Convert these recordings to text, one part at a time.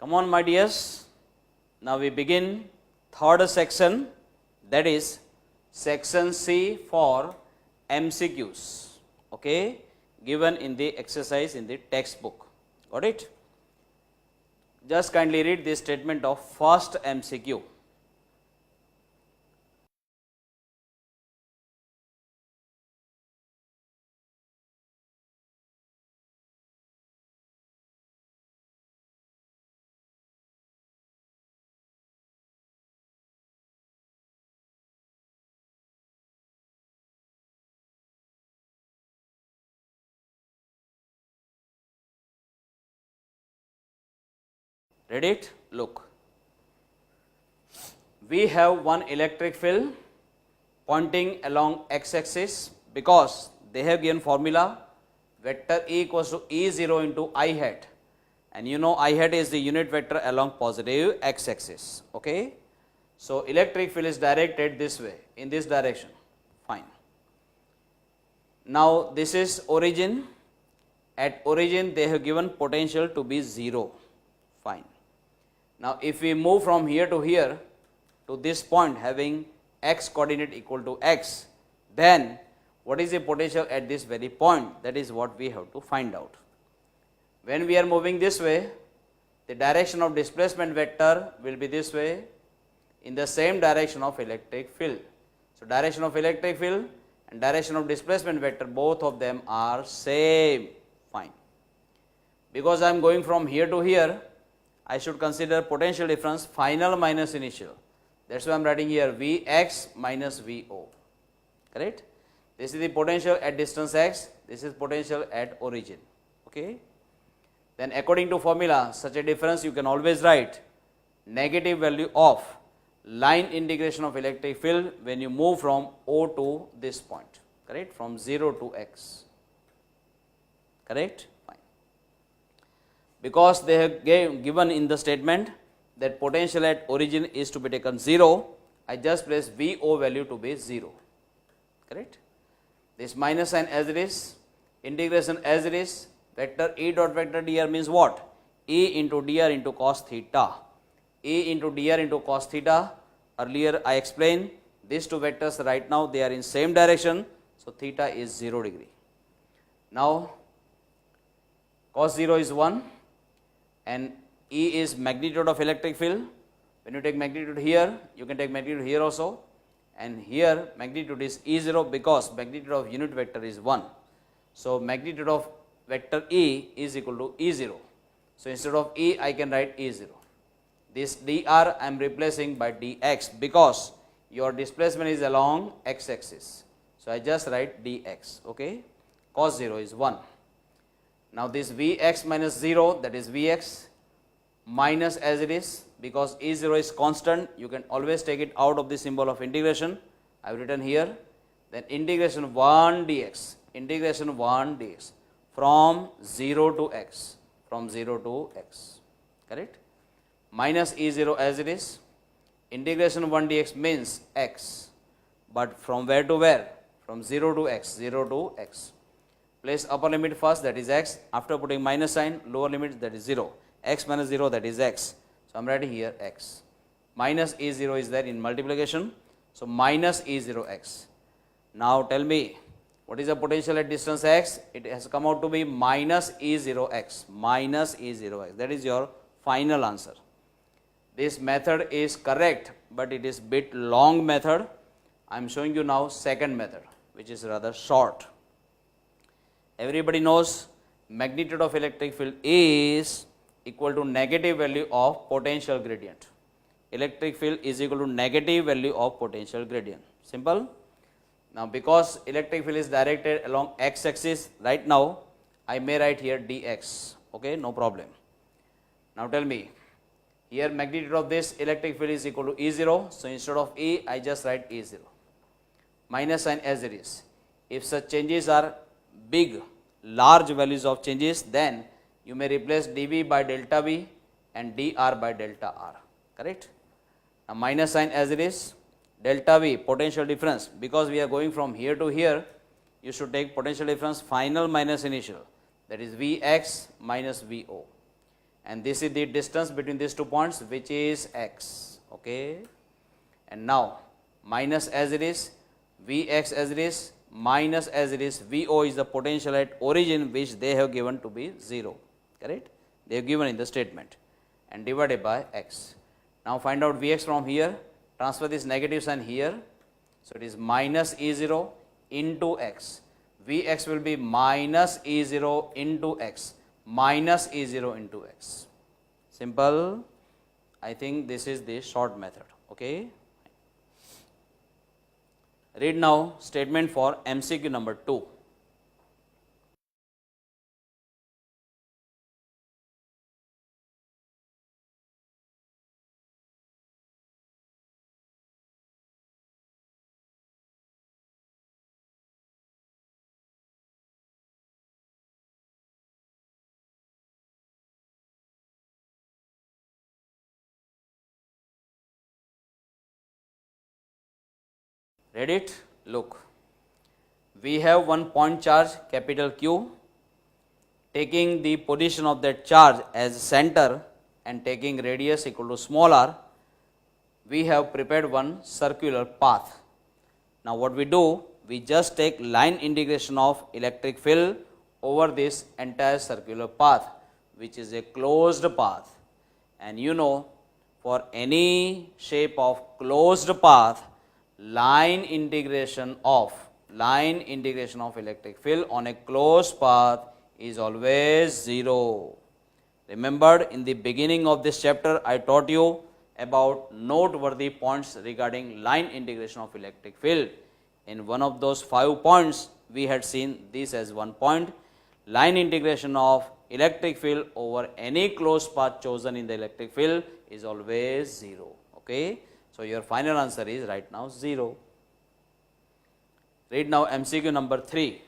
Come on, my dears. Now we begin third section, that is section C for MCQs, okay, given in the exercise in the textbook. Got it? Just kindly read this statement of first MCQ. Read it? Look. We have one electric field pointing along x-axis because they have given formula vector E equals to E0 into I hat, and you know I hat is the unit vector along positive x-axis. Okay? So, electric field is directed this way, in this direction. Fine. Now, this is origin. At origin they have given potential to be 0. Fine. Now, if we move from here to this point having x coordinate equal to x, then what is the potential at this very point? That is what we have to find out. When we are moving this way, the direction of displacement vector will be this way in the same direction of electric field. So, direction of electric field and direction of displacement vector, both of them are same. Fine. Because I am going from here to here, I should consider potential difference final minus initial. That is why I am writing here Vx minus Vo. Correct? This is the potential at distance x, this is potential at origin. Okay? Then according to formula, such a difference you can always write negative value of line integration of electric field when you move from O to this point. Correct? From 0 to x. Correct? Because they have given in the statement that potential at origin is to be taken 0, I just place Vo value to be 0. Correct? This minus sign as it is, integration as it is, vector E dot vector dr means what? E into dr into cos theta. E into dr into cos theta. Earlier I explained these two vectors right now they are in same direction, so theta is 0 degree. Now cos 0 is 1. And E is magnitude of electric field. When you take magnitude here, you can take magnitude here also, and here magnitude is E0 because magnitude of unit vector is 1. So, magnitude of vector E is equal to E0. So, instead of E I can write E0. This dr I am replacing by dx because your displacement is along x axis. So, I just write dx. Okay? Cos 0 is 1. Now, this Vx minus 0, that is Vx minus as it is, because E0 is constant, you can always take it out of the symbol of integration. I have written here, then integration 1 dx, integration 1 dx from 0 to x, from 0 to x, correct? Minus E0 as it is, integration 1 dx means x, but from where to where? From 0 to x, 0 to x. Place upper limit first, that is x, after putting minus sign, lower limit, that is 0, x minus 0, that is x. So, I am writing here x. Minus E0 is there in multiplication, so minus E0x. Now, tell me, what is the potential at distance x? It has come out to be minus E0x, minus E0x, that is your final answer. This method is correct, but it is bit long method. I am showing you now second method, which is rather short. Everybody knows magnitude of electric field is equal to negative value of potential gradient. Electric field is equal to negative value of potential gradient. Simple. Now, because electric field is directed along x axis, right now I may write here dx. Okay, no problem. Now, tell me, here magnitude of this electric field is equal to E0. So, instead of E, I just write E0. Minus sign as it is. If such changes are big, large values of changes, then you may replace dV by delta V and dr by delta R. Correct? Now, minus sign as it is, delta V, potential difference, because we are going from here to here, you should take potential difference final minus initial, that is Vx minus Vo. and this is the distance between these 2 points, which is x. Okay. And now minus as it is, Vx as it is, minus as it is, Vo is the potential at origin, which they have given to be 0, correct? They have given in the statement, and divided by x. Now find out Vx from here, transfer this negative sign here, so it is minus E0 into x. Vx will be minus E0 into x, minus E0 into x. Simple. I think this is the short method. Okay. Read now statement for MCQ number 2. Read it? Look. We have one point charge, capital Q, taking the position of that charge as center and taking radius equal to small r. We have prepared one circular path. Now what we do, we just take line integration of electric field over this entire circular path, which is a closed path. And you know, for any shape of closed path, line integration of electric field on a closed path is always 0. Remember, in the beginning of this chapter, I taught you about noteworthy points regarding line integration of electric field. In one of those 5 points, we had seen this as one point. Line integration of electric field over any closed path chosen in the electric field is always 0. Okay. So your final answer is right now 0. Read now MCQ number 3.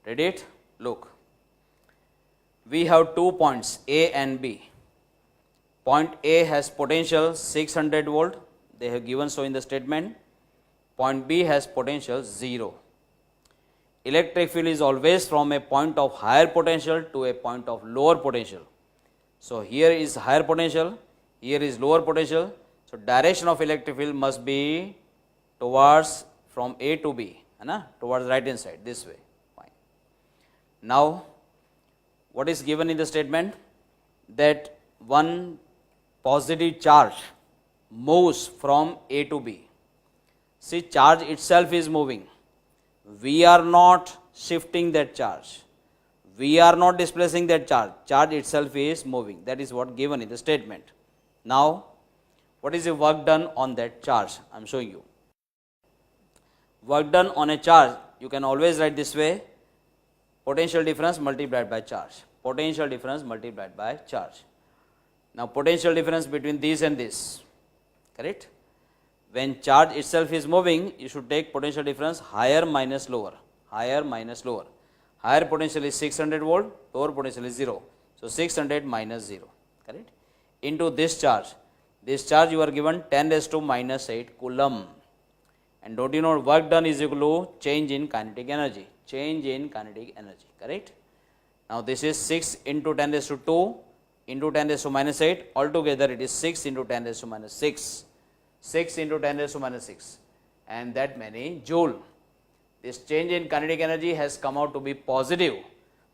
Read it? Look. We have 2 points A and B. Point A has potential 600 volt, they have given so in the statement. Point B has potential 0. Electric field is always from a point of higher potential to a point of lower potential. So here is higher potential, here is lower potential. So direction of electric field must be towards from A to B, towards right hand side, this way. Fine. Now what is given in the statement? That one positive charge moves from A to B. See, charge itself is moving. We are not shifting that charge. We are not displacing that charge. Charge itself is moving. That is what given in the statement. Now, what is the work done on that charge? I am showing you. Work done on a charge, you can always write this way: potential difference multiplied by charge. Potential difference multiplied by charge. Now potential difference between this and this, correct? When charge itself is moving, you should take potential difference higher minus lower, higher minus lower. Higher potential is 600 volt, lower potential is 0. So 600 minus 0, correct? Into this charge you are given 10 raised to minus 8 coulomb. And don't you know, work done is equal to change in kinetic energy, correct? Now this is 6 into 10 raised to 2 into 10 raised to minus 8, altogether it is 6 into 10 raised to minus 6, 6 into 10 raised to minus 6, and that many joule. This change in kinetic energy has come out to be positive.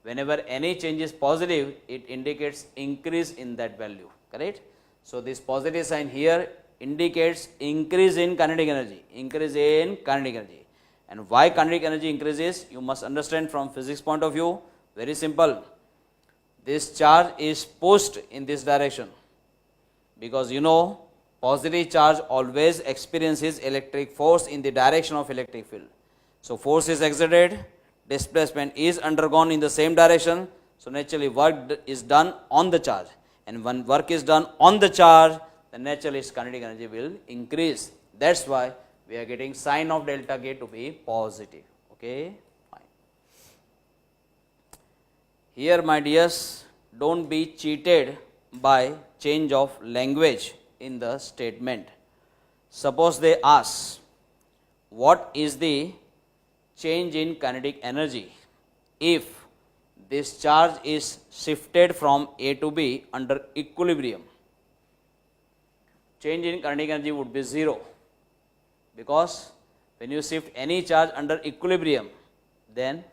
Whenever any change is positive, it indicates increase in that value, correct? So this positive sign here indicates increase in kinetic energy, And why kinetic energy increases, you must understand from physics point of view. Very simple. This charge is pushed in this direction, because you know, positive charge always experiences electric force in the direction of electric field. So force is exerted, displacement is undergone in the same direction. So naturally work is done on the charge, and when work is done on the charge, the natural kinetic energy will increase. That's why we are getting sign of delta K to be positive. Okay, fine. Here, my dears, don't be cheated by change of language in the statement. Suppose they ask, what is the change in kinetic energy if this charge is shifted from A to B under equilibrium? Change in kinetic energy would be 0, because when you shift any charge under equilibrium, then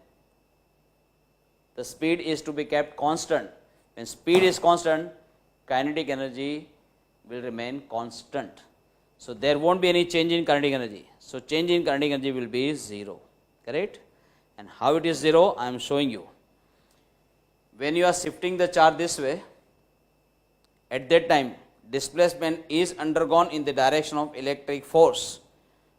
the speed is to be kept constant. When speed is constant, kinetic energy will remain constant. So there won't be any change in kinetic energy. So change in kinetic energy will be 0. Correct? And how it is 0, I am showing you. When you are shifting the charge this way, at that time displacement is undergone in the direction of electric force.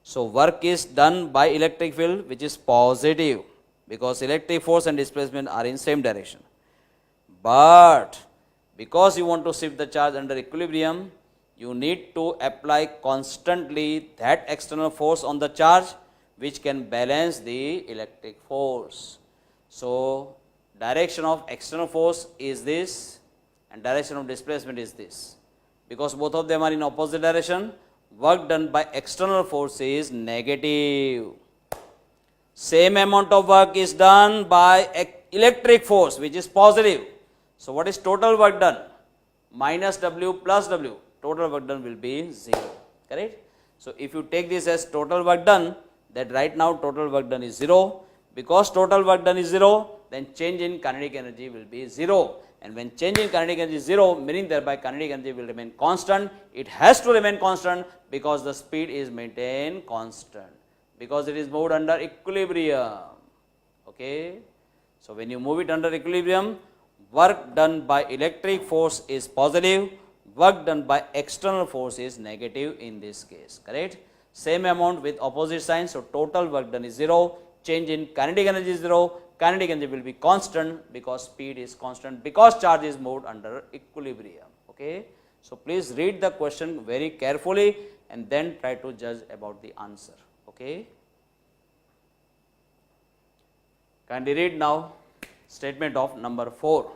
So work is done by electric field, which is positive, because electric force and displacement are in same direction. But because you want to shift the charge under equilibrium, you need to apply constantly that external force on the charge which can balance the electric force. So direction of external force is this and direction of displacement is this. Because both of them are in opposite direction, work done by external force is negative. Same amount of work is done by electric force, which is positive. So what is total work done? Minus W plus W. Total work done will be 0. Correct? So if you take this as total work done, that right now total work done is 0. Because total work done is 0, then change in kinetic energy will be 0. And when change in kinetic energy is 0, meaning thereby kinetic energy will remain constant. It has to remain constant because the speed is maintained constant, because it is moved under equilibrium. Okay. So when you move it under equilibrium, work done by electric force is positive, work done by external force is negative in this case. Correct? Same amount with opposite sign. So total work done is 0, change in kinetic energy is 0, kinetic energy will be constant because speed is constant, because charge is moved under equilibrium. Okay. So please read the question very carefully and then try to judge about the answer. Okay. Kindly read now statement of number 4.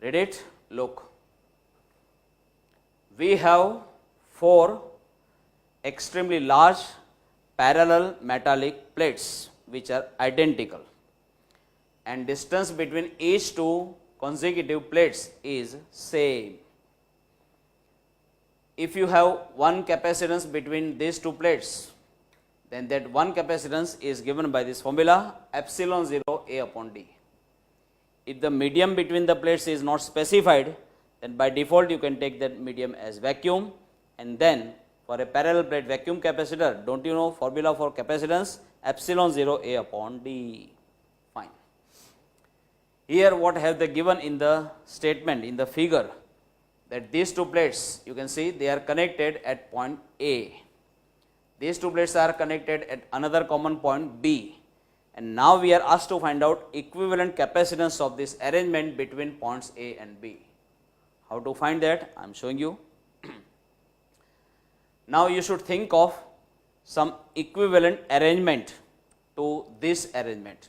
Read it. Look. We have 4 extremely large parallel metallic plates which are identical, and distance between each 2 consecutive plates is same. If you have one capacitance between these 2 plates, then that one capacitance is given by this formula epsilon 0 A upon D. If the medium between the plates is not specified, then by default you can take that medium as vacuum, and then for a parallel plate vacuum capacitor, don't you know formula for capacitance? Epsilon 0 A upon D. Fine. Here what have they given in the statement, in the figure, that these 2 plates, you can see they are connected at point A. These 2 plates are connected at another common point B. And now we are asked to find out equivalent capacitance of this arrangement between points A and B. How to find that? I am showing you. Now you should think of some equivalent arrangement to this arrangement.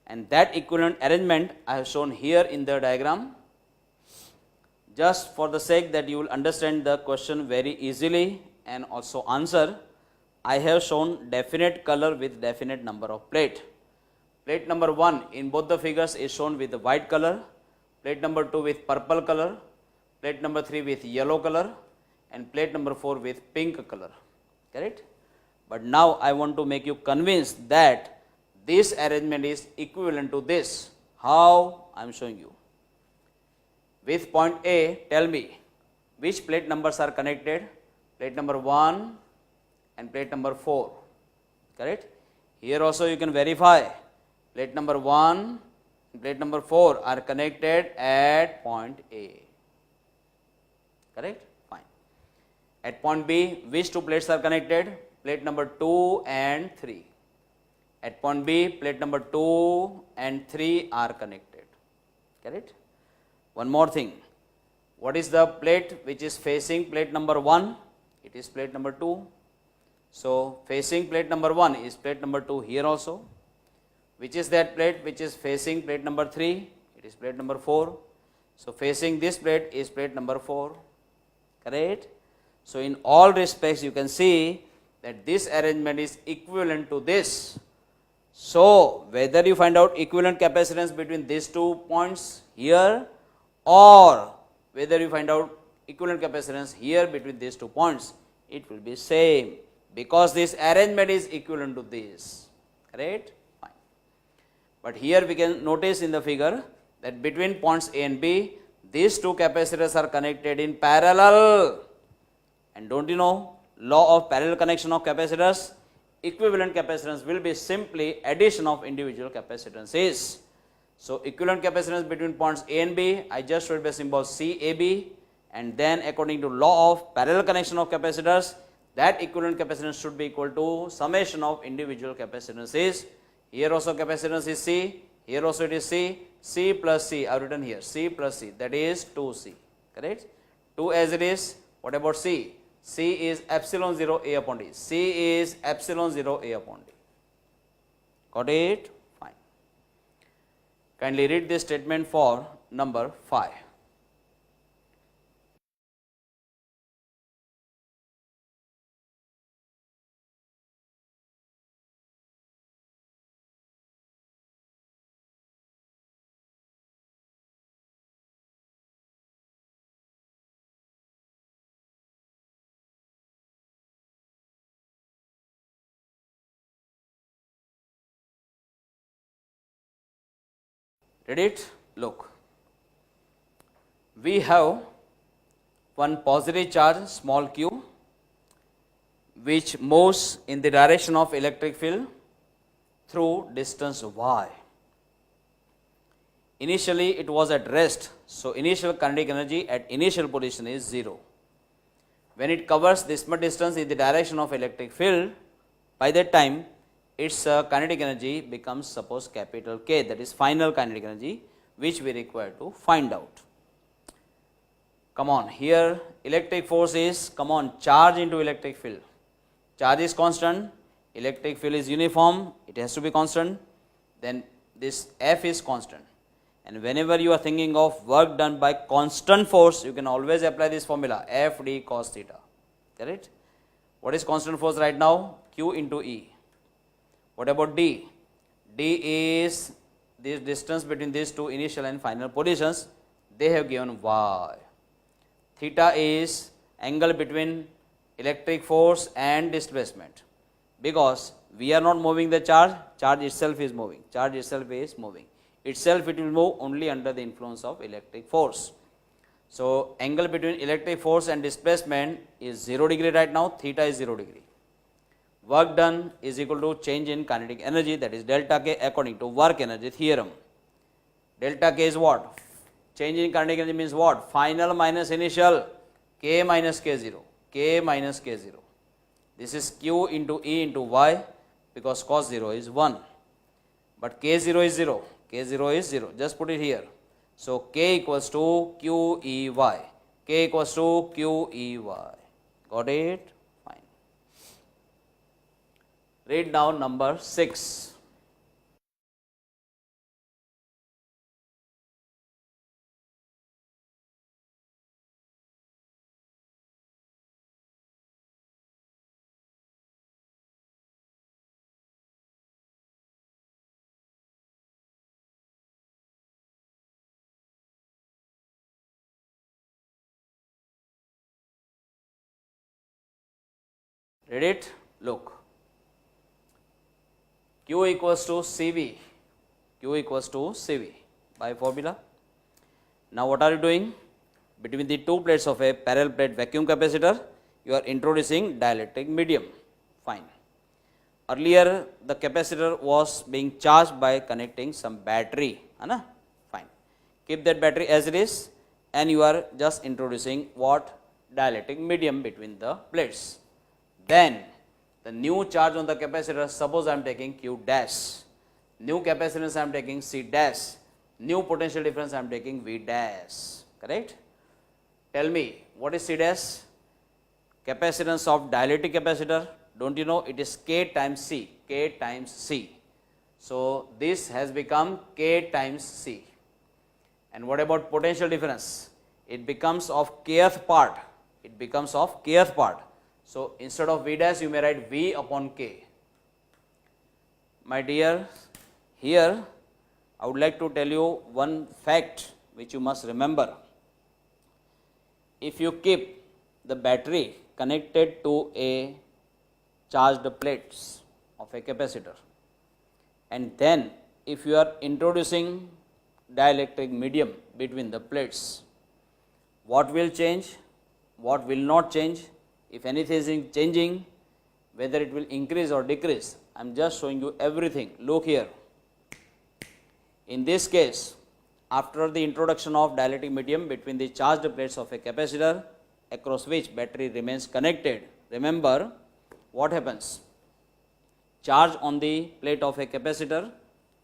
And that equivalent arrangement I have shown here in the diagram. Just for the sake that you will understand the question very easily and also answer, I have shown definite color with definite number of plate. Plate number 1 in both the figures is shown with the white color, plate number 2 with purple color, plate number 3 with yellow color, and plate number 4 with pink color. Correct? But now I want to make you convinced that this arrangement is equivalent to this. How? I am showing you. With point A, tell me which plate numbers are connected. Plate number 1 and plate number 4, correct. Here also you can verify, plate number 1 and plate number 4 are connected at point A, correct, fine. At point B, which two plates are connected? Plate number 2 and 3. At point B, plate number 2 and 3 are connected, correct. One more thing, what is the plate which is facing plate number 1? It is plate number 2. So, facing plate number 1 is plate number 2 here also. Which is that plate which is facing plate number 3? It is plate number 4. So, facing this plate is plate number 4, correct. So, in all respects you can see that this arrangement is equivalent to this. So, whether you find out equivalent capacitance between these 2 points here, or whether you find out equivalent capacitance here between these 2 points, it will be same, because this arrangement is equivalent to this, correct, fine. But here we can notice in the figure that between points A and B, these 2 capacitors are connected in parallel. And don't you know, law of parallel connection of capacitors? Equivalent capacitance will be simply addition of individual capacitances. So, equivalent capacitance between points A and B, I just showed by symbol CAB, and then according to law of parallel connection of capacitors, that equivalent capacitance should be equal to summation of individual capacitances. Here also capacitance is C, here also it is C, C plus C, I have written here, C plus C, that is 2C, correct. 2 as it is, what about C? C is epsilon 0 A upon D, C is epsilon 0 A upon D, got it, fine. Kindly read this statement for number 5. Read it, look. We have one positive charge small q which moves in the direction of electric field through distance y. Initially it was at rest, so initial kinetic energy at initial position is 0. When it covers this much distance in the direction of electric field, by that time its kinetic energy becomes, suppose, capital K, that is final kinetic energy, which we require to find out. Come on, here electric force is, come on, charge into electric field. Charge is constant, electric field is uniform, it has to be constant, then this F is constant. And whenever you are thinking of work done by constant force, you can always apply this formula, F d cos theta, correct. What is constant force right now? Q into E. What about D? D is this distance between these 2 initial and final positions, they have given Y. Theta is angle between electric force and displacement, because we are not moving the charge, charge itself is moving, itself it will move only under the influence of electric force. So, angle between electric force and displacement is 0 degree right now, theta is 0 degree. Work done is equal to change in kinetic energy, that is delta K according to work energy theorem. Delta K is what? Change in kinetic energy means what? Final minus initial, K minus K0, K minus K0. This is Q into E into Y, because cos 0 is 1. But K0 is 0, K0 is 0, just put it here. So, K equals to QEY, K equals to QEY, got it? Read now number 6. Read it, look. Q equals to CV, Q equals to CV by formula. Now what are you doing? Between the 2 plates of a parallel plate vacuum capacitor, you are introducing dielectric medium. Fine. Earlier the capacitor was being charged by connecting some battery, Anna? Fine. Keep that battery as it is, and you are just introducing what? Dielectric medium between the plates. Then the new charge on the capacitor, suppose I am taking Q dash, new capacitance I am taking C dash, new potential difference I am taking V dash, correct? Tell me, what is C dash? Capacitance of dielectric capacitor, don't you know it is K times C, K times C. So this has become K times C. And what about potential difference? It becomes of kth part, it becomes of kth part. So instead of V dash you may write V upon K. My dear, here I would like to tell you one fact which you must remember. If you keep the battery connected to a charged plates of a capacitor, and then if you are introducing dielectric medium between the plates, what will change, what will not change? If anything is changing, whether it will increase or decrease, I am just showing you everything. Look here. In this case, after the introduction of dielectric medium between the charged plates of a capacitor across which battery remains connected, remember what happens? Charge on the plate of a capacitor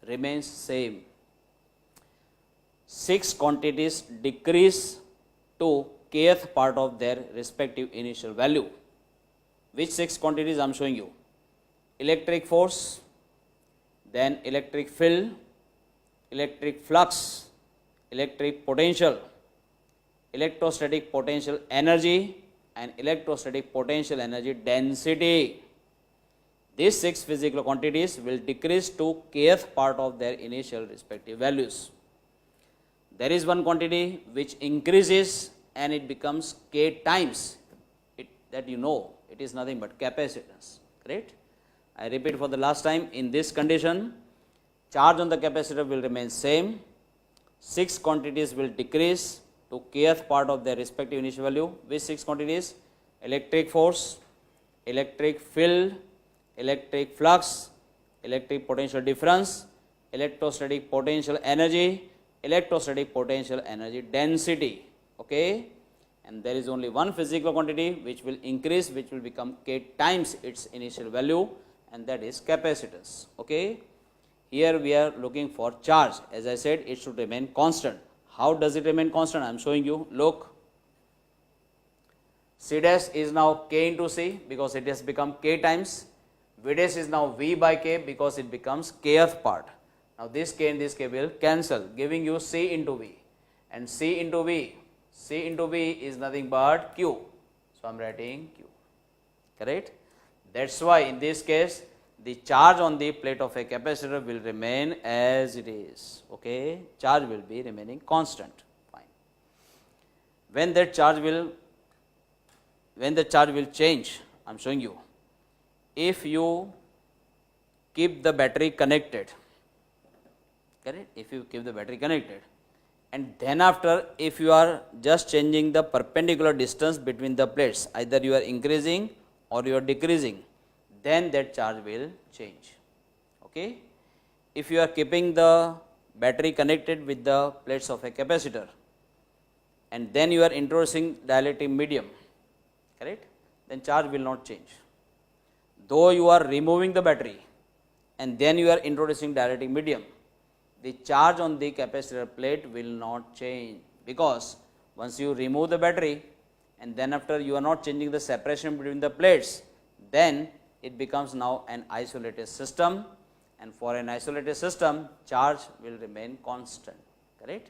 remains same. 6 quantities decrease to kth part of their respective initial value. Which 6 quantities I am showing you? Electric force, then electric field, electric flux, electric potential, electrostatic potential energy, and electrostatic potential energy density. These 6 physical quantities will decrease to kth part of their initial respective values. There is one quantity which increases and it becomes K times it, that you know it is nothing but capacitance, correct? I repeat for the last time, in this condition charge on the capacitor will remain same, 6 quantities will decrease to kth part of their respective initial value. Which 6 quantities? Electric force, electric field, electric flux, electric potential difference, electrostatic potential energy, electrostatic potential energy density. Okay, and there is only one physical quantity which will increase, which will become K times its initial value, and that is capacitance. Okay, here we are looking for charge. As I said, it should remain constant. How does it remain constant? I am showing you. Look, C dash is now K into C because it has become K times. V dash is now V by K because it becomes kth part. Now this K and this K will cancel, giving you C into V, and C into V is nothing but Q. So I am writing Q, correct? That is why in this case the charge on the plate of a capacitor will remain as it is. Okay, charge will be remaining constant. Fine. When the charge will change, I am showing you. If you keep the battery connected, correct? If you keep the battery connected, and then after if you are just changing the perpendicular distance between the plates, either you are increasing or you are decreasing, then that charge will change. Okay, if you are keeping the battery connected with the plates of a capacitor and then you are introducing dielectric medium, correct, then charge will not change. Though you are removing the battery and then you are introducing dielectric medium, the charge on the capacitor plate will not change, because once you remove the battery and then after you are not changing the separation between the plates, then it becomes now an isolated system, and for an isolated system charge will remain constant, correct?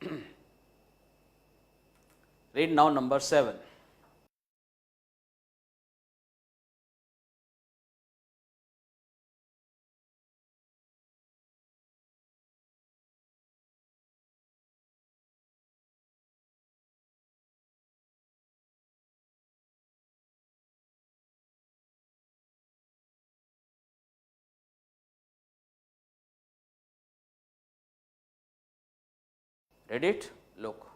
Fine. Read now number 7. Read it. Look,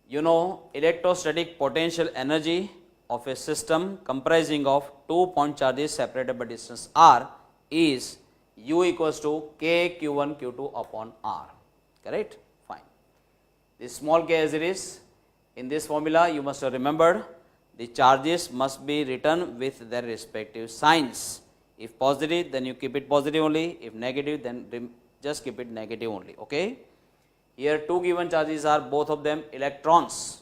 You know, electrostatic potential energy of a system comprising of 2 point charges separated by distance r is U equals to K Q1 Q2 upon R, correct? Fine. This small k as it is, in this formula you must have remembered the charges must be written with their respective signs. If positive, then you keep it positive only. If negative, then just keep it negative only, okay? Here two given charges are both of them electrons.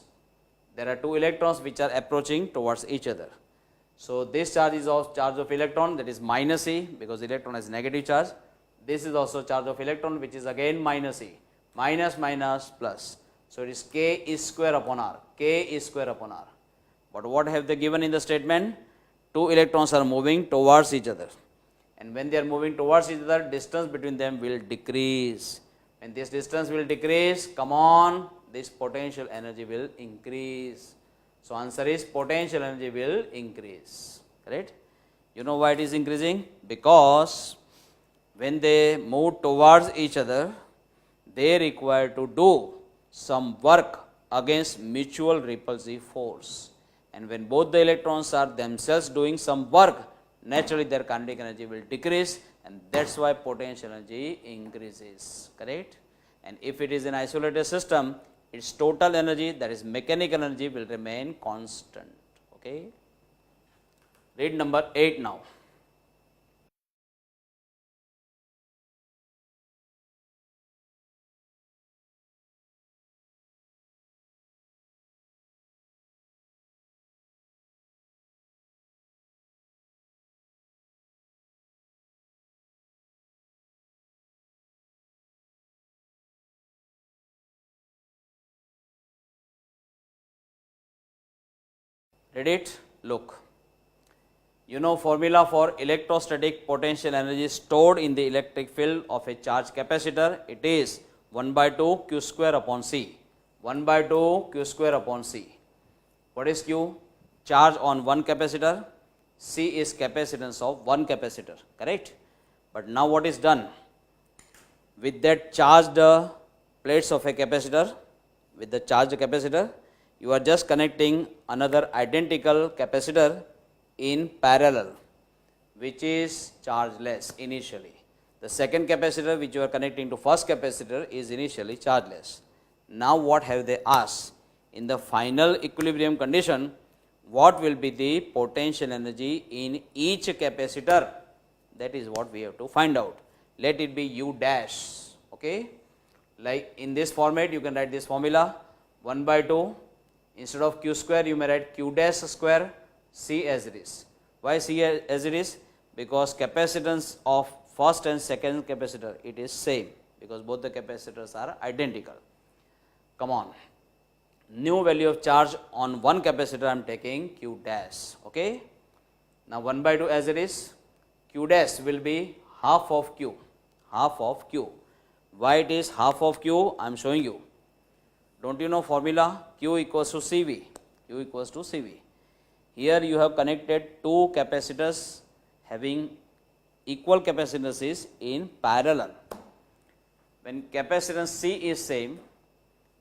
There are two electrons which are approaching towards each other. So this charge is of charge of electron, that is minus E, because electron has negative charge. This is also charge of electron, which is again minus E, minus minus plus. So it is K is square upon R, K is square upon R. But what have they given in the statement? Two electrons are moving towards each other, and when they are moving towards each other, distance between them will decrease. When this distance will decrease, come on, this potential energy will increase. So answer is potential energy will increase, correct? You know why it is increasing? Because when they move towards each other, they require to do some work against mutual repulsive force. And when both the electrons are themselves doing some work, naturally their kinetic energy will decrease, and that's why potential energy increases, correct? And if it is an isolated system, its total energy, that is mechanical energy, will remain constant, okay? Read number 8 now. Read it, look. You know formula for electrostatic potential energy stored in the electric field of a charged capacitor, it is 1 by 2 q square upon C, 1 by 2 q square upon C. What is q? Charge on one capacitor, C is capacitance of one capacitor, correct? But now what is done? With that charged plates of a capacitor, with the charged capacitor, you are just connecting another identical capacitor in parallel, which is chargeless initially. The second capacitor which you are connecting to first capacitor is initially chargeless. Now what have they asked? In the final equilibrium condition, what will be the potential energy in each capacitor? That is what we have to find out. Let it be U dash, okay? Like in this format, you can write this formula, 1 by 2, instead of q square, you may write q dash square, C as it is. Why C as it is? Because capacitance of first and second capacitor, it is same, because both the capacitors are identical. Come on. New value of charge on one capacitor, I am taking q dash, okay? Now 1 by 2 as it is, q dash will be half of q, half of q. Why it is half of q? I am showing you. Don't you know formula? Q equals to Cv, Q equals to Cv. Here you have connected two capacitors having equal capacitances in parallel. When capacitance C is same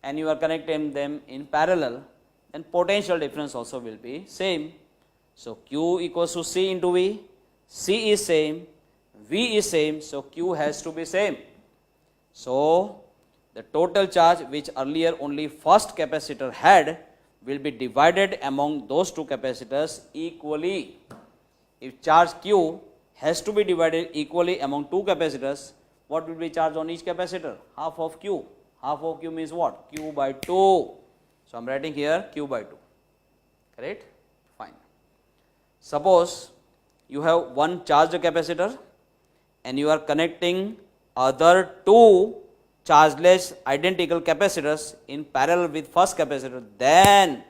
and you are connecting them in parallel, then potential difference also will be same. So Q equals to C into V, C is same, V is same, so Q has to be same. So the total charge which earlier only first capacitor had will be divided among those two capacitors equally. If charge Q has to be divided equally among two capacitors, what will be charge on each capacitor? Half of Q. Half of Q means what? Q by 2. So I am writing here Q by 2. Correct? Fine. Suppose you have one charged capacitor and you are connecting other two chargeless identical capacitors in parallel with first capacitor, then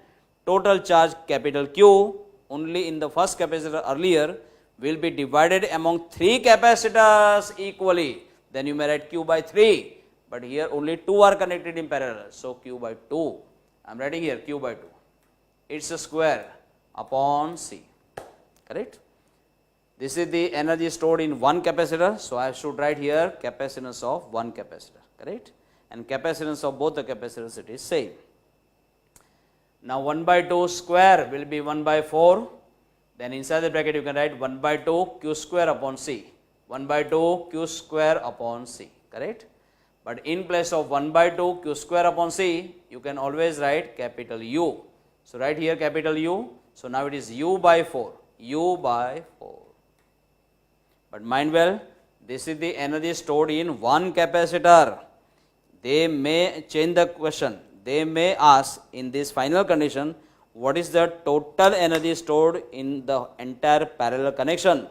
total charge capital Q only in the first capacitor earlier will be divided among three capacitors equally. Then you may write Q by 3, but here only two are connected in parallel, so Q by 2. I am writing here Q by 2. It's a square upon C, correct? This is the energy stored in one capacitor, so I should write here capacitance of one capacitor, correct? And capacitance of both the capacitors, it is same. Now 1 by 2 square will be 1 by 4. Then inside the bracket you can write 1 by 2 q square upon c. 1 by 2 q square upon c. Correct? But in place of 1 by 2 q square upon c, you can always write capital U. So write here capital U. So now it is U by 4. U by 4. But mind well, this is the energy stored in one capacitor. They may change the question. They may ask in this final condition, what is the total energy stored in the entire parallel connection?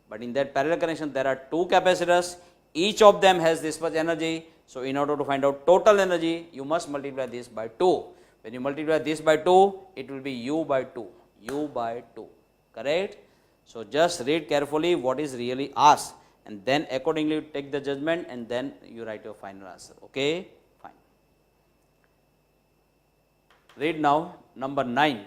But in that parallel connection, there are two capacitors. Each of them has this much energy. So in order to find out total energy, you must multiply this by 2. When you multiply this by 2, it will be U by 2. U by 2. Correct? So just read carefully what is really asked, and then accordingly you take the judgment, and then you write your final answer. Okay? Fine. Read now number 9.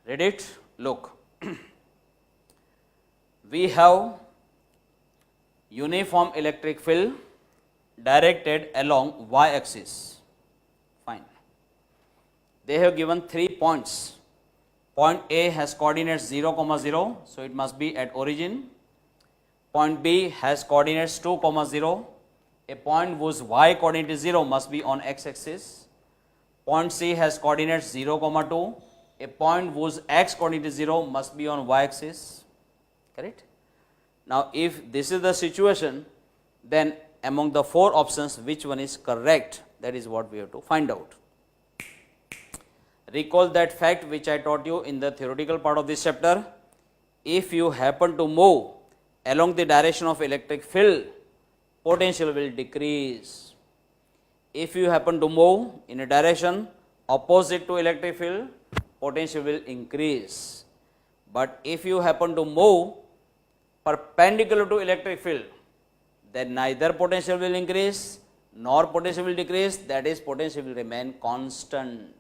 Read it? Look. We have uniform electric field directed along y-axis. Fine. They have given 3 points. Point A has coordinates 0, 0, so it must be at origin. Point B has coordinates 2, 0. A point whose y coordinate is 0 must be on x-axis. Point C has coordinates 0, 2. A point whose x coordinate is 0 must be on y-axis. Correct? Now, if this is the situation, then among the 4 options, which one is correct? That is what we have to find out. Recall that fact which I taught you in the theoretical part of this chapter. If you happen to move along the direction of electric field, potential will decrease. If you happen to move in a direction opposite to electric field, potential will increase. But if you happen to move perpendicular to electric field, then neither potential will increase nor potential will decrease, that is potential will remain constant.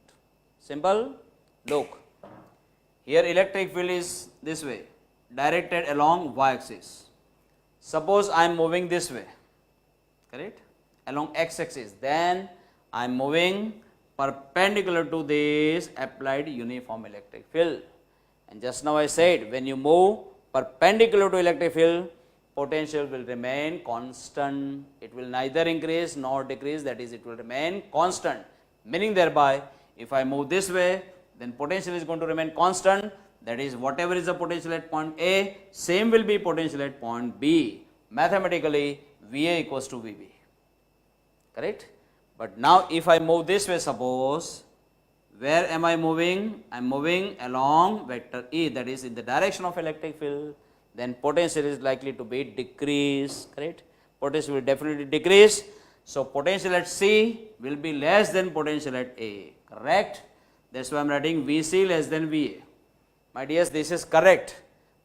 Simple? Look, here electric field is this way, directed along y-axis. Suppose I am moving this way, correct, along x-axis, then I am moving perpendicular to this applied uniform electric field. And just now I said, when you move perpendicular to electric field, potential will remain constant. It will neither increase nor decrease, that is, it will remain constant. Meaning thereby, if I move this way, then potential is going to remain constant. That is, whatever is the potential at point A, same will be potential at point B. Mathematically, VA equals to VB. Correct? But now if I move this way, suppose, where am I moving? I am moving along vector E, that is in the direction of electric field, then potential is likely to be decreased, correct? Potential will definitely decrease. So potential at C will be less than potential at A, correct? That's why I am writing VC less than VA. My dears, this is correct,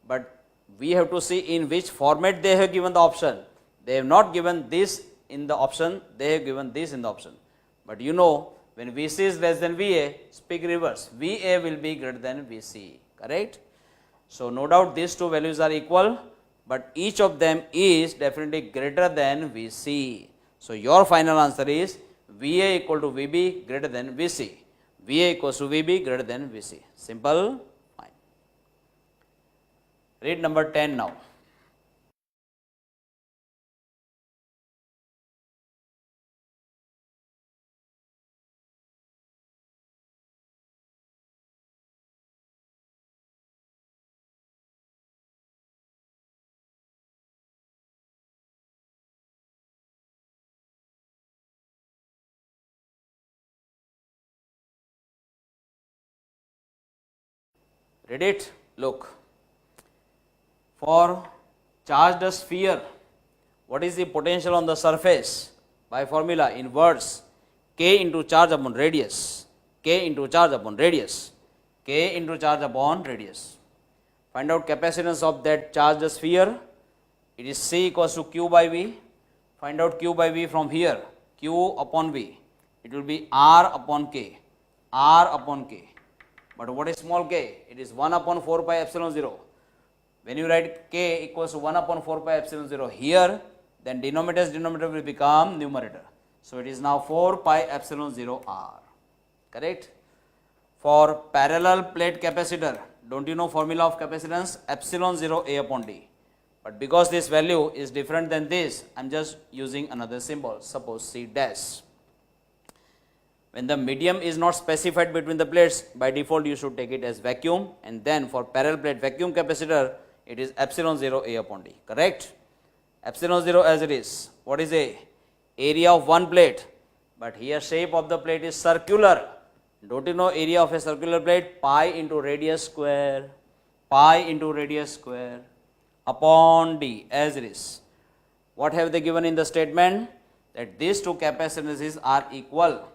but we have to see in which format they have given the option. They have not given this in the option, they have given this in the option. But you know, when VC is less than VA, speak reverse. VA will be greater than VC, correct? So no doubt these two values are equal, but each of them is definitely greater than VC. So your final answer is VA equal to VB greater than VC. VA equals to VB greater than VC. Simple? Fine. Read number 10 now. Read it? Look. For charged sphere, what is the potential on the surface? By formula in words, K into charge upon radius. K into charge upon radius. K into charge upon radius. Find out capacitance of that charged sphere. It is C equals to Q by V. Find out Q by V from here. Q upon V. It will be R upon K. R upon K. But what is small k? It is 1 upon 4 pi epsilon 0. When you write k equals to 1 upon 4 pi epsilon 0 here, then denominator's denominator will become numerator. So it is now 4 pi epsilon 0 R. Correct? For parallel plate capacitor, don't you know formula of capacitance? Epsilon 0 A upon D. But because this value is different than this, I am just using another symbol, suppose C dash. When the medium is not specified between the plates, by default you should take it as vacuum, and then for parallel plate vacuum capacitor, it is epsilon 0 A upon D. Correct? Epsilon 0 as it is. What is A? Area of one plate. But here shape of the plate is circular. Don't you know area of a circular plate? Pi into radius square. Pi into radius square upon D as it is. What have they given in the statement? That these two capacitances are equal.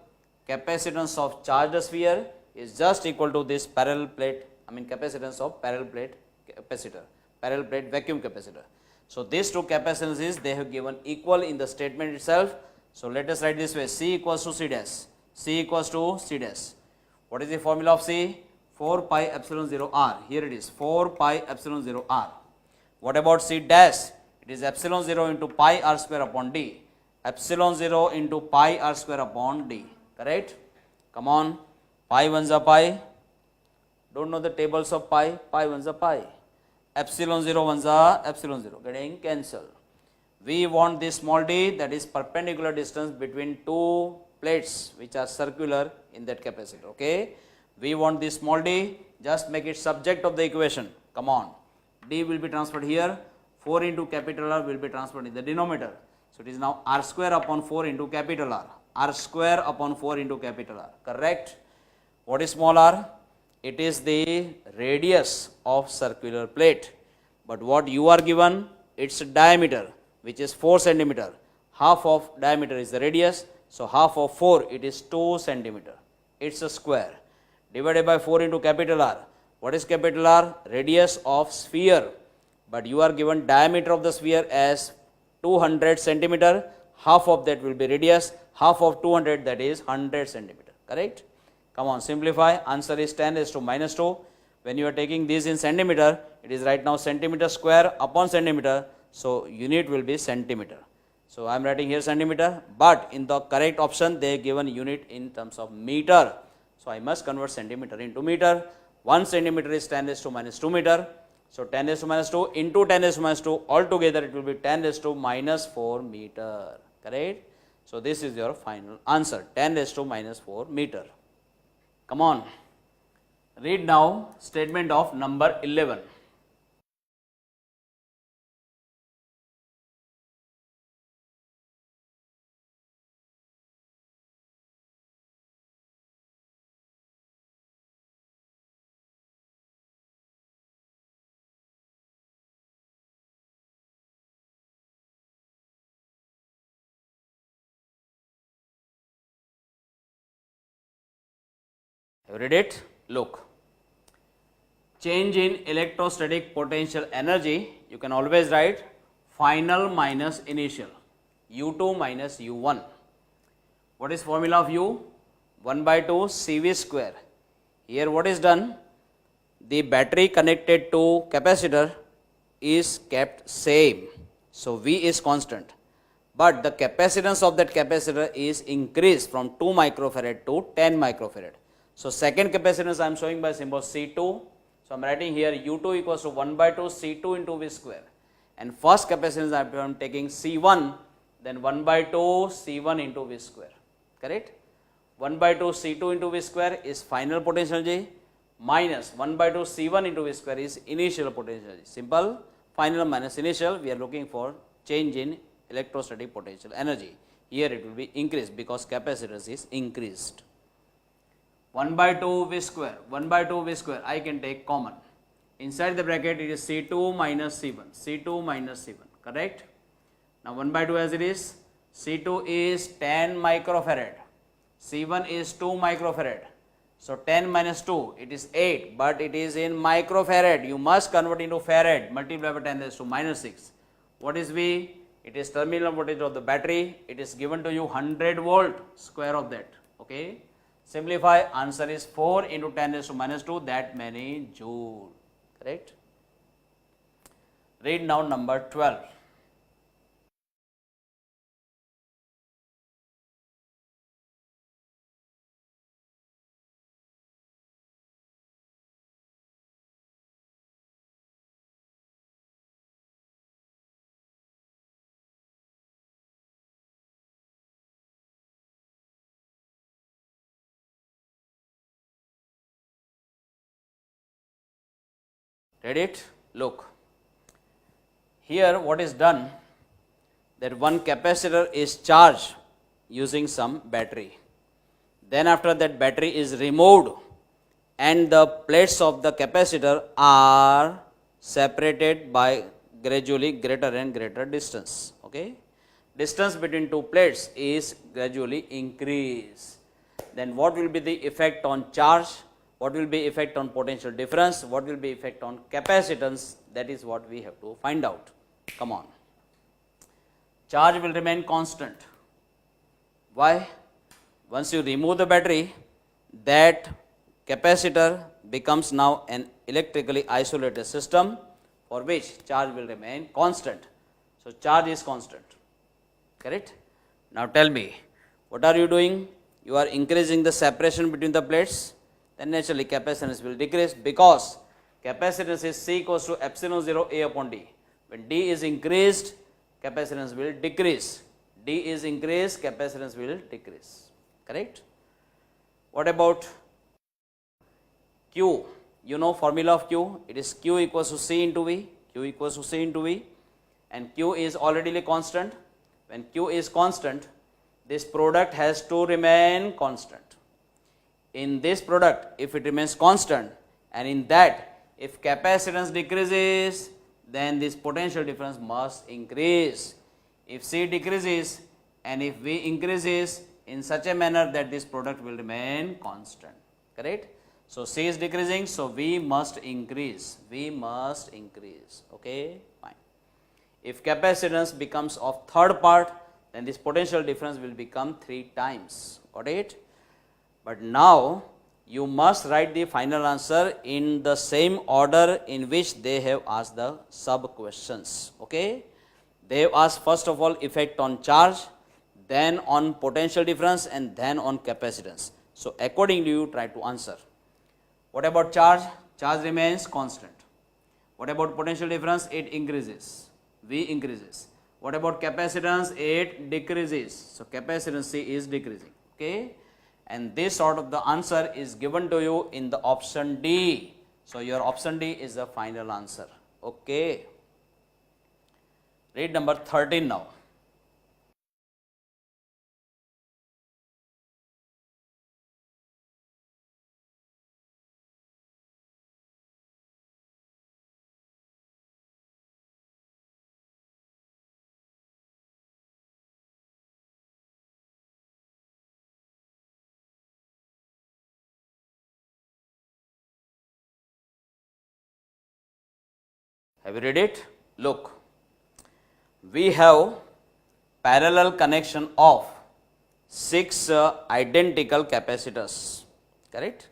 Capacitance of charged sphere is just equal to this parallel plate, capacitance of parallel plate capacitor, parallel plate vacuum capacitor. So these two capacitances they have given equal in the statement itself. So let us write this way, C equals to C dash, C equals to C dash. What is the formula of C? 4 pi epsilon 0 R. Here it is 4 pi epsilon 0 R. What about C dash? It is epsilon 0 into pi R square upon D. Epsilon 0 into pi R square upon D. Correct? Come on. Pi ones are pi. Don't know the tables of pi. Pi ones are pi. Epsilon 0 ones are epsilon 0. Getting cancelled. We want this small d, that is perpendicular distance between two plates which are circular in that capacitor. Okay? We want this small d. Just make it subject of the equation. Come on. D will be transferred here. 4 into capital R will be transferred in the denominator. So it is now R square upon 4 into capital R. R square upon 4 into capital R. Correct? What is small r? It is the radius of circular plate. But what you are given, its diameter, which is 4 centimeter. Half of diameter is the radius. So half of 4, it is 2 centimeter. It's a square. Divided by 4 into capital R. What is capital R? Radius of sphere. But you are given diameter of the sphere as 200 centimeter. Half of that will be radius. Half of 200, that is 100 centimeter. Correct? Come on, simplify. Answer is 10 raised to minus 2. When you are taking this in centimeter, it is right now centimeter square upon centimeter. So unit will be centimeter. So I am writing here centimeter. But in the correct option, they have given unit in terms of meter. So I must convert centimeter into meter. 1 centimeter is 10 raised to minus 2 meter. So 10 raised to minus 2 into 10 raised to minus 2. Altogether it will be 10 raised to minus 4 meter. Correct? So this is your final answer, 10 raised to minus 4 meter. Come on. Read now statement of number 11. Read it. Look. Change in electrostatic potential energy, you can always write final minus initial, U2 minus U1. What is formula of U? 1 by 2 CV square. Here what is done? The battery connected to capacitor is kept same. So V is constant. But the capacitance of that capacitor is increased from 2 microfarad to 10 microfarad. So second capacitance I am showing by symbol C2. So I am writing here U2 equals to 1 by 2 C2 into V square. And first capacitance I am taking C1, then 1 by 2 C1 into V square. Correct? 1 by 2 C2 into V square is final potential energy, minus 1 by 2 C1 into V square is initial potential energy. Simple. Final minus initial, we are looking for change in electrostatic potential energy. Here it will be increased because capacitance is increased. 1 by 2 V square, 1 by 2 V square, I can take common. Inside the bracket it is C2 minus C1, C2 minus C1, correct? Now 1 by 2 as it is, C2 is 10 microfarad, C1 is 2 microfarad. So 10 minus 2, it is 8, but it is in microfarad. You must convert into farad, multiply by 10 raised to minus 6. What is V? It is terminal voltage of the battery. It is given to you 100 volt, square of that. Okay. Simplify, answer is 4 into 10 raised to minus 2, that many joule. Correct? Read now number 12. Read it? Look. Here what is done, that one capacitor is charged using some battery. Then after that battery is removed and the plates of the capacitor are separated by gradually greater and greater distance. Okay? Distance between two plates is gradually increased. Then what will be the effect on charge? What will be effect on potential difference? What will be effect on capacitance? That is what we have to find out. Come on. Charge will remain constant. Why? Once you remove the battery, that capacitor becomes now an electrically isolated system for which charge will remain constant. So charge is constant. Correct? Now tell me, what are you doing? You are increasing the separation between the plates. Then naturally capacitance will decrease, because capacitance is C equals to epsilon 0 A upon D. When D is increased, capacitance will decrease. D is increased, capacitance will decrease. Correct? What about Q? You know formula of Q. It is Q equals to C into V. Q equals to C into V. And Q is already constant. When Q is constant, this product has to remain constant. In this product, if it remains constant, and in that, if capacitance decreases, then this potential difference must increase. If C decreases and if V increases in such a manner that this product will remain constant. Correct? So C is decreasing, so V must increase. V must increase. Okay? Fine. If capacitance becomes of third part, then this potential difference will become 3 times. Got it? But now you must write the final answer in the same order in which they have asked the sub questions. Okay? They have asked first of all effect on charge, then on potential difference, and then on capacitance. So accordingly you try to answer. What about charge? Charge remains constant. What about potential difference? It increases. V increases. What about capacitance? It decreases. So capacitance C is decreasing. Okay? And this sort of the answer is given to you in the option D. So your option D is the final answer. Okay. Read number 13 now. Have you read it? Look, we have parallel connection of 6 identical capacitors, correct?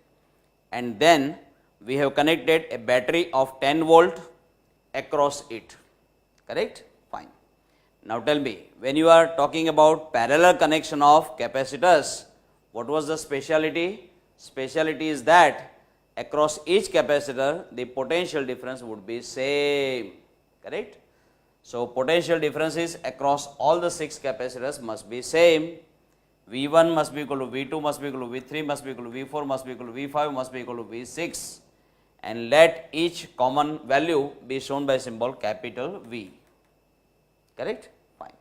And then we have connected a battery of 10 volt across it, correct? Fine. Now tell me, when you are talking about parallel connection of capacitors, what was the speciality? Speciality is that across each capacitor, the potential difference would be same, correct? So potential differences across all the 6 capacitors must be same. V1 must be equal to V2, must be equal to V3, must be equal to V4, must be equal to V5, must be equal to V6. And let each common value be shown by symbol capital V, correct? Fine.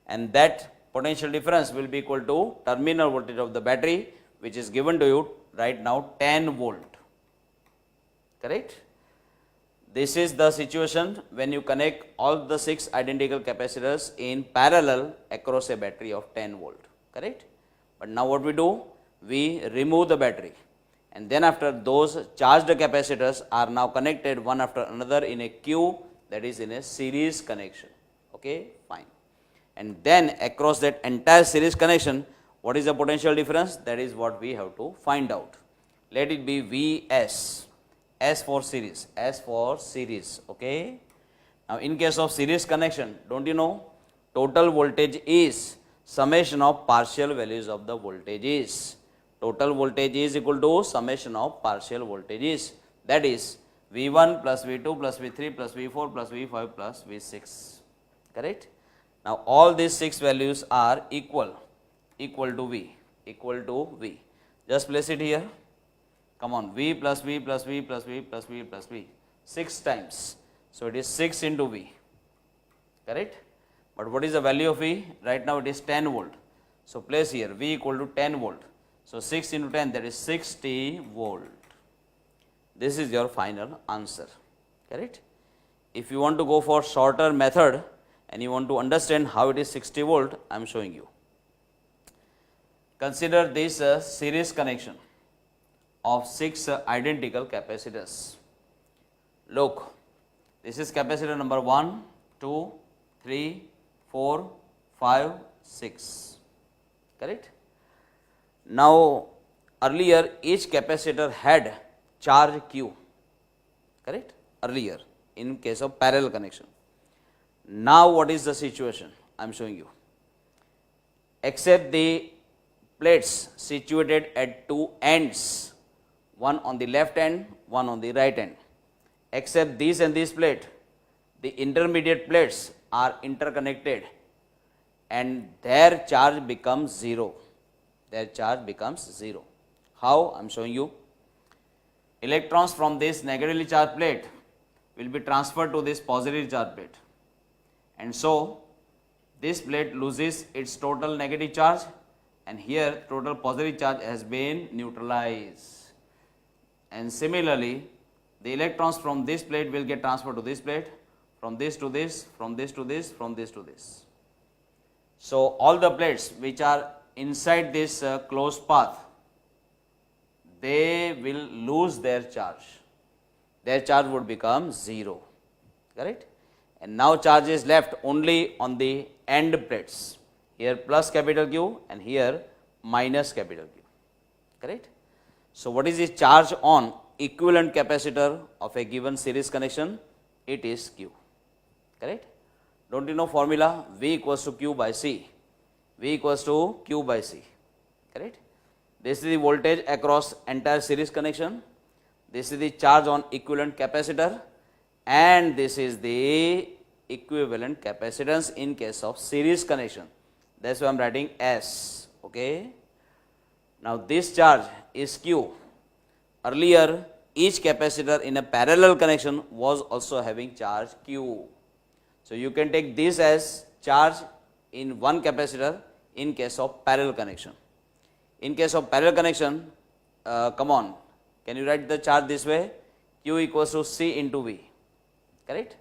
And that potential difference will be equal to terminal voltage of the battery, which is given to you right now 10 volt. Correct? This is the situation when you connect all the 6 identical capacitors in parallel across a battery of 10 volt. Correct? But now what we do? We remove the battery. and then after those charged capacitors are now connected one after another in a queue, that is in a series connection. Okay, fine. And then across that entire series connection, what is the potential difference? That is what we have to find out. Let it be Vs, S for series, S for series. Okay. Now in case of series connection, don't you know, total voltage is summation of partial values of the voltages. Total voltage is equal to summation of partial voltages, that is V1 plus V2 plus V3 plus V4 plus V5 plus V6, correct. Now all these 6 values are equal to V, just place it here, come on, V plus V plus V plus V plus V plus V, 6 times, so it is 6 into V, correct. But what is the value of V? Right now it is 10 volt, so place here V equal to 10 volt. So 6 into 10, that is 60 volt. This is your final answer, correct. If you want to go for shorter method and you want to understand how it is 60 volt, I am showing you. Consider this series connection of 6 identical capacitors. Look, this is capacitor number 1, 2, 3, 4, 5, 6, correct. Now earlier each capacitor had charge Q, correct, earlier in case of parallel connection. Now what is the situation? I am showing you. Except the plates situated at two ends, one on the left end, one on the right end. Except this and this plate, the intermediate plates are interconnected and their charge becomes 0. Their charge becomes 0. How? I am showing you. Electrons from this negatively charged plate will be transferred to this positively charged plate, and so this plate loses its total negative charge, and here total positive charge has been neutralized. And similarly, the electrons from this plate will get transferred to this plate, from this to this, from this to this, from this to this. So all the plates which are inside this closed path, they will lose their charge. Their charge would become 0, correct. And now charge is left only on the end plates, here plus capital Q and here minus capital Q, correct. So what is the charge on equivalent capacitor of a given series connection? It is Q, correct. Don't you know formula? V equals to Q by C. V equals to Q by C, correct. This is the voltage across entire series connection, this is the charge on equivalent capacitor, and this is the equivalent capacitance in case of series connection. That is why I am writing S, okay. Now this charge is Q. Earlier each capacitor in a parallel connection was also having charge Q. So you can take this as charge in one capacitor in case of parallel connection. In case of parallel connection, come on, can you write the charge this way? Q equals to C into V, correct,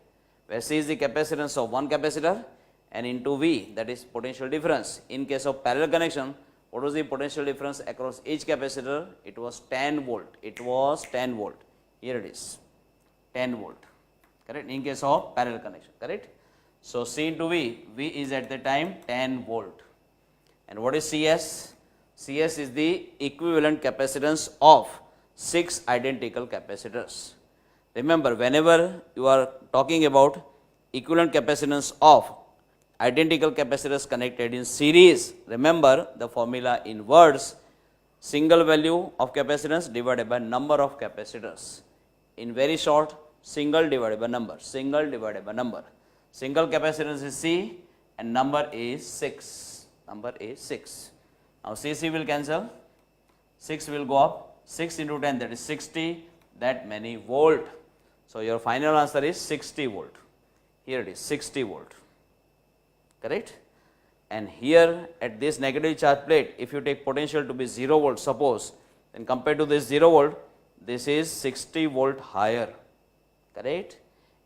where C is the capacitance of one capacitor and into V, that is potential difference. In case of parallel connection, what was the potential difference across each capacitor? It was 10 volt. It was 10 volt. Here it is, 10 volt, correct, in case of parallel connection, correct. So C into V, V is at the time 10 volt. And what is CS? CS is the equivalent capacitance of 6 identical capacitors. Remember, whenever you are talking about equivalent capacitance of identical capacitors connected in series, remember the formula in words: single value of capacitance divided by number of capacitors. In very short, single divided by number, single divided by number. Single capacitance is C and number is 6. Number is 6. Now CC will cancel, 6 will go up, 6 into 10, that is 60, that many volt. So your final answer is 60 volt. Here it is 60 volt, correct. And here at this negative charge plate, if you take potential to be 0 volt, suppose, then compared to this 0 volt, this is 60 volt higher, correct.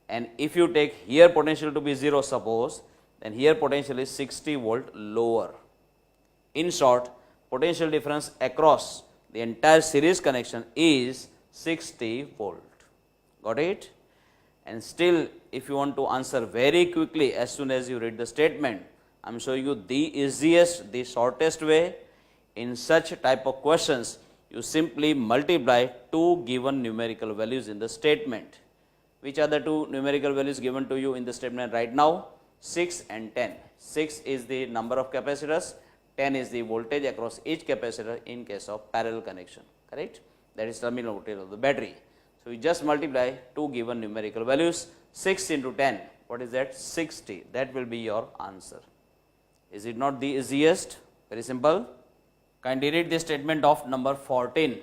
And if you take here potential to be 0, suppose, then here potential is 60 volt lower. In short, potential difference across the entire series connection is 60 volt. Got it? And still, if you want to answer very quickly as soon as you read the statement, I am showing you the easiest, the shortest way. In such type of questions, you simply multiply two given numerical values in the statement. Which are the two numerical values given to you in the statement right now? 6 and 10. 6 is the number of capacitors, 10 is the voltage across each capacitor in case of parallel connection, correct? That is terminal voltage of the battery. So, you just multiply two given numerical values, 6 into 10, what is that? 60, that will be your answer. Is it not the easiest? Very simple. Kindly read the statement of number 14.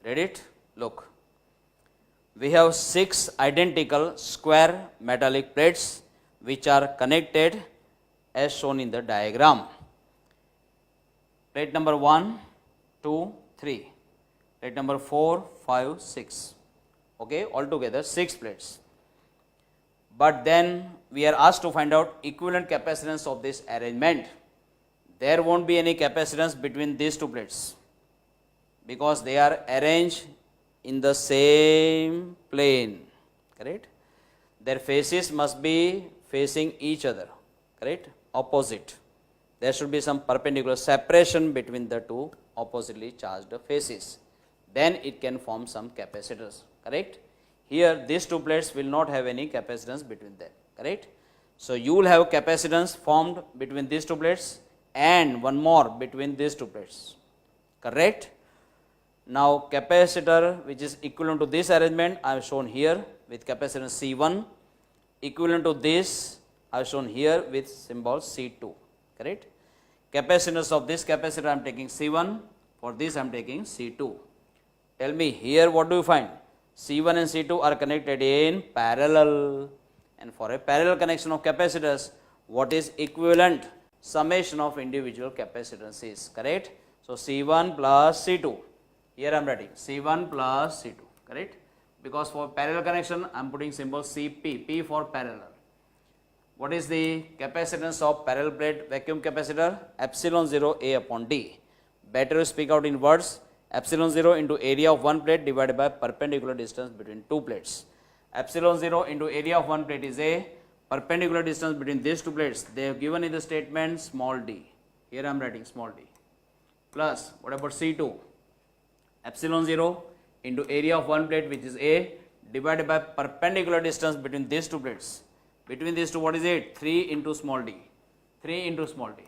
Read it? Look. We have 6 identical square metallic plates which are connected as shown in the diagram. Plate number 1, 2, 3. Plate number 4, 5, 6. Okay, altogether 6 plates. But then we are asked to find out equivalent capacitance of this arrangement. There won't be any capacitance between these two plates, because they are arranged in the same plane, correct? Their faces must be facing each other, correct? Opposite. There should be some perpendicular separation between the two oppositely charged faces. Then it can form some capacitors, correct? Here these two plates will not have any capacitance between them, correct? So, you will have capacitance formed between these two plates and one more between these two plates, correct? Now, capacitor which is equivalent to this arrangement I have shown here with capacitance C1, equivalent to this I have shown here with symbol C2, correct? Capacitance of this capacitor I am taking C1, for this I am taking C2. Tell me here what do you find? C1 and C2 are connected in parallel, and for a parallel connection of capacitors, what is equivalent? Summation of individual capacitances, correct? So, C1 plus C2. Here I am writing C1 plus C2, correct? Because for parallel connection I am putting symbol CP, P for parallel. What is the capacitance of parallel plate vacuum capacitor? Epsilon 0 A upon D. Better you speak out in words. Epsilon 0 into area of one plate divided by perpendicular distance between two plates. Epsilon 0 into area of one plate is A. Perpendicular distance between these two plates, they have given in the statement small d. Here I am writing small d. Plus, what about C2? Epsilon 0 into area of one plate which is A divided by perpendicular distance between these two plates. Between these two, what is it? 3 into small d. 3 into small d.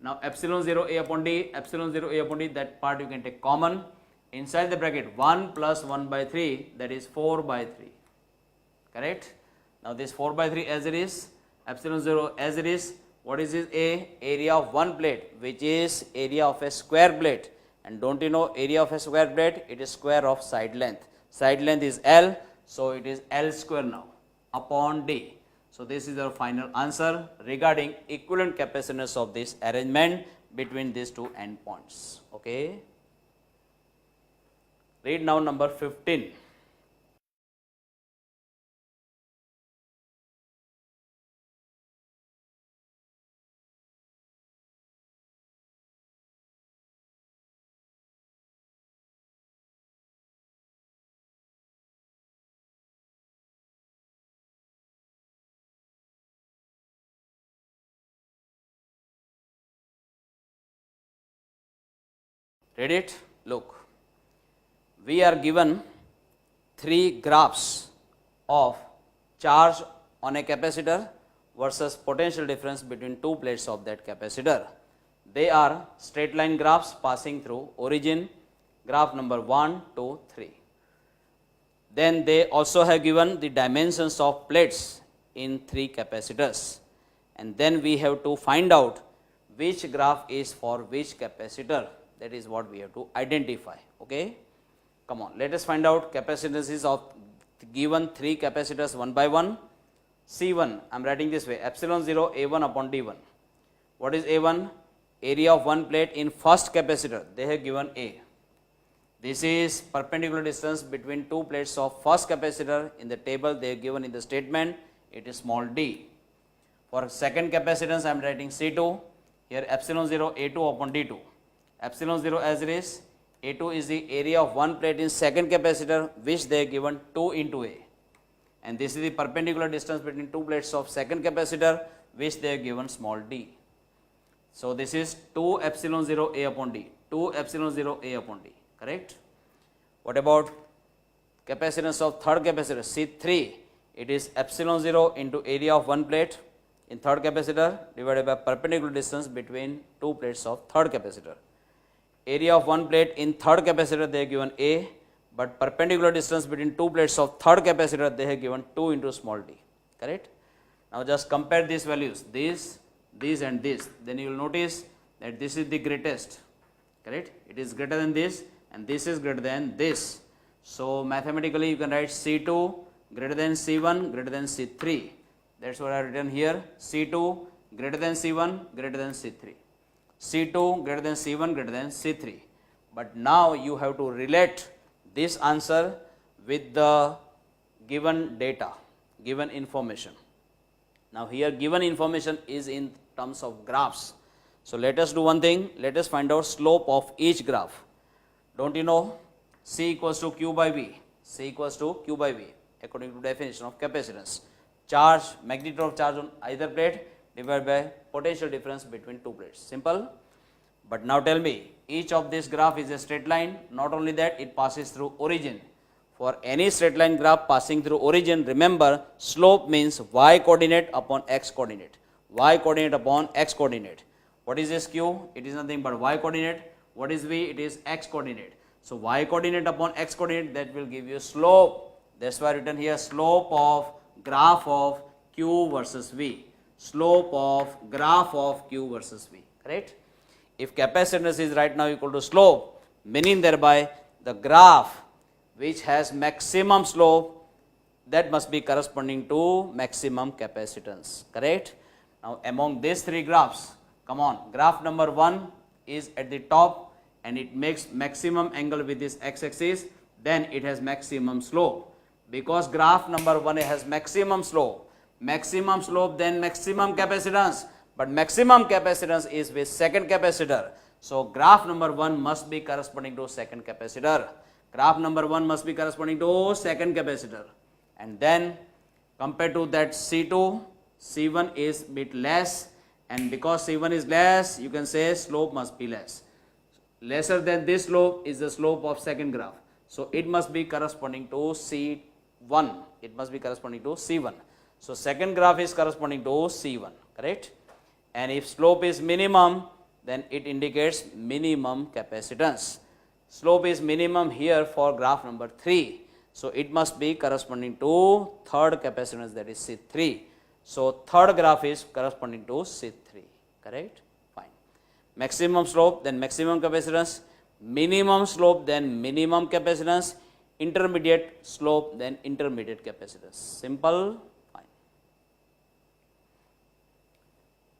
Now, epsilon 0 A upon D, epsilon 0 A upon D, that part you can take common. Inside the bracket, 1 plus 1 by 3, that is 4 by 3. Correct? Now, this 4 by 3 as it is, epsilon 0 as it is, what is this A? Area of one plate, which is area of a square plate. And don't you know area of a square plate? It is square of side length. Side length is L, so it is L square now upon D. So, this is our final answer regarding equivalent capacitance of this arrangement between these two endpoints. Okay. Read now number 15. Read it? Look, we are given 3 graphs of charge on a capacitor versus potential difference between two plates of that capacitor. They are straight line graphs passing through origin, graph number 1, 2, 3. Then they also have given the dimensions of plates in 3 capacitors. And then we have to find out which graph is for which capacitor. That is what we have to identify. Okay, come on, let us find out capacitances of given 3 capacitors one by one. C1, I am writing this way, epsilon 0 A1 upon D1. What is A1? Area of one plate in first capacitor, they have given A. This is perpendicular distance between two plates of first capacitor. In the table they have given in the statement, it is small d. For second capacitance, I am writing C2, here epsilon 0 A2 upon D2. Epsilon 0 as it is, A2 is the area of one plate in second capacitor, which they have given 2 into A. And this is the perpendicular distance between two plates of second capacitor, which they have given small d. So this is 2 epsilon 0 A upon D, 2 epsilon 0 A upon D, correct? What about capacitance of third capacitor, C3? It is epsilon 0 into area of one plate in third capacitor divided by perpendicular distance between two plates of third capacitor. Area of one plate in third capacitor they have given A, but perpendicular distance between two plates of third capacitor they have given 2 into small d, correct? Now just compare these values, these and this, then you will notice that this is the greatest, correct? It is greater than this and this is greater than this. So mathematically you can write C2 greater than C1 greater than C3. That's what I have written here, C2 greater than C1 greater than C3. C2 greater than C1 greater than C3. But now you have to relate this answer with the given data, given information. Now here given information is in terms of graphs. So let us do one thing, let us find out slope of each graph. Don't you know C equals to Q by V, C equals to Q by V according to definition of capacitance. Charge, magnitude of charge on either plate divided by potential difference between two plates. Simple. But now tell me, each of this graph is a straight line. Not only that, it passes through origin. For any straight line graph passing through origin, remember slope means y coordinate upon x coordinate. Y coordinate upon x coordinate. What is this Q? It is nothing but y coordinate. What is V? It is x coordinate. So y coordinate upon x coordinate, that will give you slope. That's why written here slope of graph of Q versus V. Slope of graph of Q versus V. Correct? If capacitance is right now equal to slope, meaning thereby the graph which has maximum slope, that must be corresponding to maximum capacitance. Correct? Now among these three graphs, come on, graph number 1 is at the top and it makes maximum angle with this x-axis, then it has maximum slope. Because graph number 1 has maximum slope, then maximum capacitance, but maximum capacitance is with second capacitor. So graph number 1 must be corresponding to second capacitor. Graph number 1 must be corresponding to second capacitor. And then compared to that C2, C1 is bit less, and because C1 is less, you can say slope must be less. Lesser than this slope is the slope of second graph. So it must be corresponding to C1. It must be corresponding to C1. So second graph is corresponding to C1, correct? And if slope is minimum, then it indicates minimum capacitance. Slope is minimum here for graph number 3. So it must be corresponding to third capacitance, that is C3. So third graph is corresponding to C3, correct? Fine. Maximum slope, then maximum capacitance. Minimum slope, then minimum capacitance. Intermediate slope, then intermediate capacitance. Simple. Fine.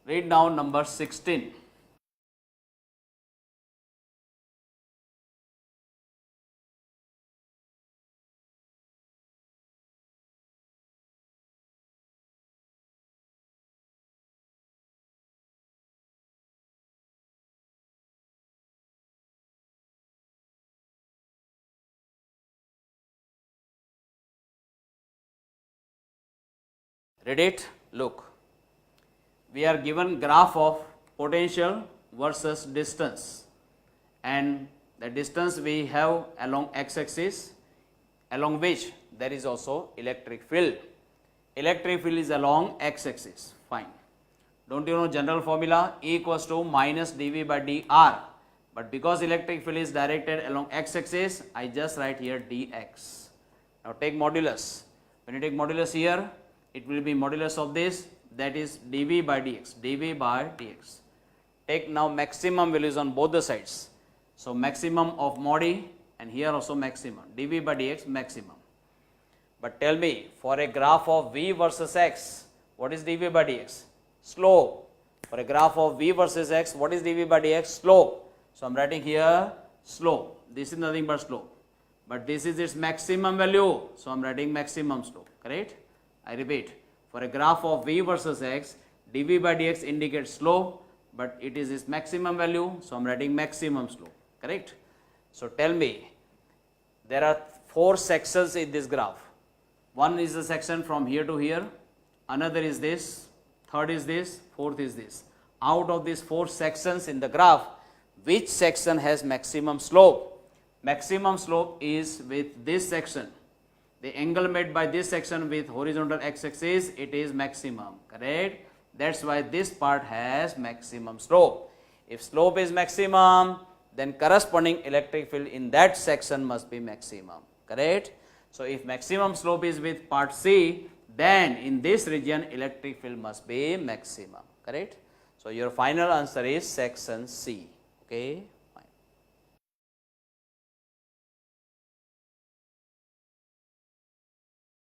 Read now number 16. Read it. Look. We are given graph of potential versus distance, and the distance we have along x-axis, along which there is also electric field. Electric field is along x-axis. Fine. Don't you know general formula? E equals to minus dV by dr. But because electric field is directed along x-axis, I just write here dx. Now take modulus. When you take modulus here, it will be modulus of this, that is dV by dx, dV by dx. Take now maximum values on both the sides. So maximum of mod E, and here also maximum, dV by dx maximum. But tell me, for a graph of V versus X, what is dV by dx? Slope. For a graph of V versus X, what is dV by dx? Slope. So I am writing here slope. This is nothing but slope. But this is its maximum value. So I am writing maximum slope. Correct? I repeat, for a graph of V versus X, dV by dx indicates slope, but it is its maximum value. So I am writing maximum slope. Correct? So tell me, there are 4 sections in this graph. One is the section from here to here, another is this, third is this, fourth is this. Out of these 4 sections in the graph, which section has maximum slope? Maximum slope is with this section. The angle made by this section with horizontal x-axis, it is maximum. Correct? That's why this part has maximum slope. If slope is maximum, then corresponding electric field in that section must be maximum. Correct? So if maximum slope is with part C, then in this region electric field must be maximum. Correct? So your final answer is section C. Okay.